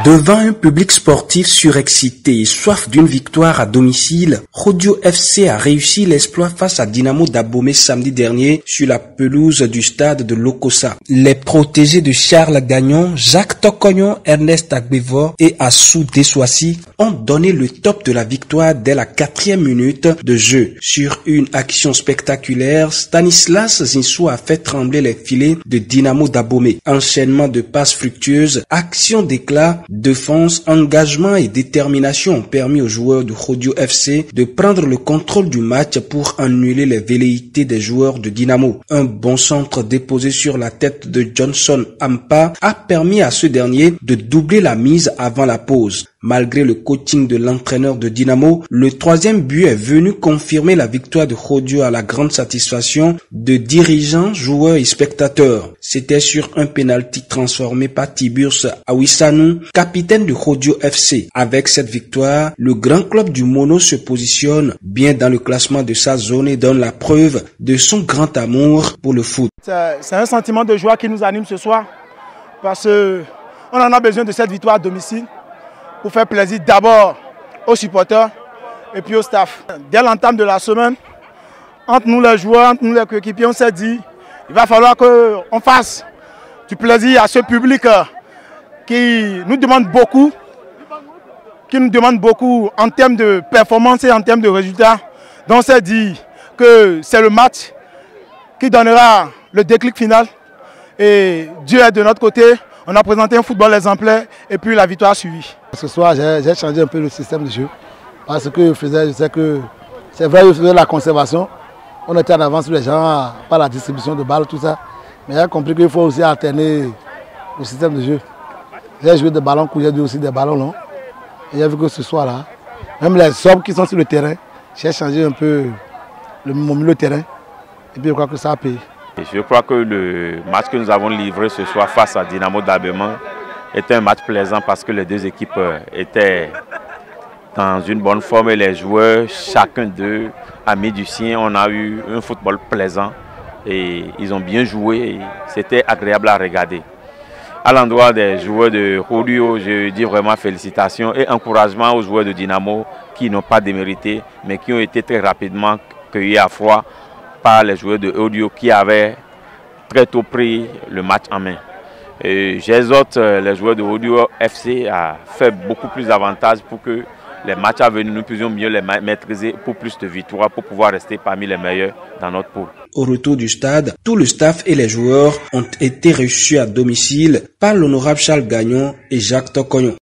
Devant un public sportif surexcité et soif d'une victoire à domicile, Rodio FC a réussi l'exploit face à Dynamo d'Abomey samedi dernier sur la pelouse du stade de Lokossa. Les protégés de Charles Gagnon, Jacques Tokoyon, Ernest Agbevor et Assou Dessoissi ont donné le top de la victoire dès la 4e minute de jeu. Sur une action spectaculaire, Stanislas Zinsou a fait trembler les filets de Dynamo d'Abomey. Enchaînement de passes fructueuses, action d'éclat, défense, engagement et détermination ont permis aux joueurs de Rodio FC de prendre le contrôle du match pour annuler les velléités des joueurs de Dynamo. Un bon centre déposé sur la tête de Johnson Ampa a permis à ce dernier de doubler la mise avant la pause. Malgré le coaching de l'entraîneur de Dynamo, le 3e but est venu confirmer la victoire de Rodio à la grande satisfaction de dirigeants, joueurs et spectateurs. C'était sur un penalty transformé par Tiburce Awissanou, capitaine de Rodio FC. Avec cette victoire, le grand club du Mono se positionne bien dans le classement de sa zone et donne la preuve de son grand amour pour le foot. C'est un sentiment de joie qui nous anime ce soir parce qu'on en a besoin de cette victoire à domicile pour faire plaisir d'abord aux supporters et puis au staff. Dès l'entame de la semaine, entre nous les joueurs, entre nous les coéquipiers, on s'est dit il va falloir qu'on fasse du plaisir à ce public qui nous demande beaucoup en termes de performance et en termes de résultats. Donc on s'est dit que c'est le match qui donnera le déclic final et Dieu est de notre côté. On a présenté un football exemplaire et puis la victoire a suivi. Ce soir, j'ai changé un peu le système de jeu parce que je sais que c'est vrai, je faisais la conservation. On était en avance sur les gens par la distribution de balles, tout ça. Mais j'ai compris qu'il faut aussi alterner le système de jeu. J'ai joué des ballons courts, j'ai joué aussi des ballons longs. Et j'ai vu que ce soir-là, même les hommes qui sont sur le terrain, j'ai changé un peu mon milieu de terrain. Et puis je crois que ça a payé. Je crois que le match que nous avons livré ce soir face à Dynamo d'Abomey était un match plaisant parce que les deux équipes étaient dans une bonne forme et les joueurs, chacun d'eux a mis du sien. On a eu un football plaisant et ils ont bien joué et c'était agréable à regarder. À l'endroit des joueurs de Rodio, je dis vraiment félicitations et encouragement aux joueurs de Dynamo qui n'ont pas démérité mais qui ont été très rapidement cueillis à froid par les joueurs de Rodio qui avaient très tôt pris le match en main. J'exhorte les joueurs de Rodio FC à faire beaucoup plus d'avantages pour que les matchs à venir, nous puissions mieux les maîtriser pour plus de victoires, pour pouvoir rester parmi les meilleurs dans notre poule. Au retour du stade, tout le staff et les joueurs ont été reçus à domicile par l'honorable Charles Gagnon et Jacques Tokoyon.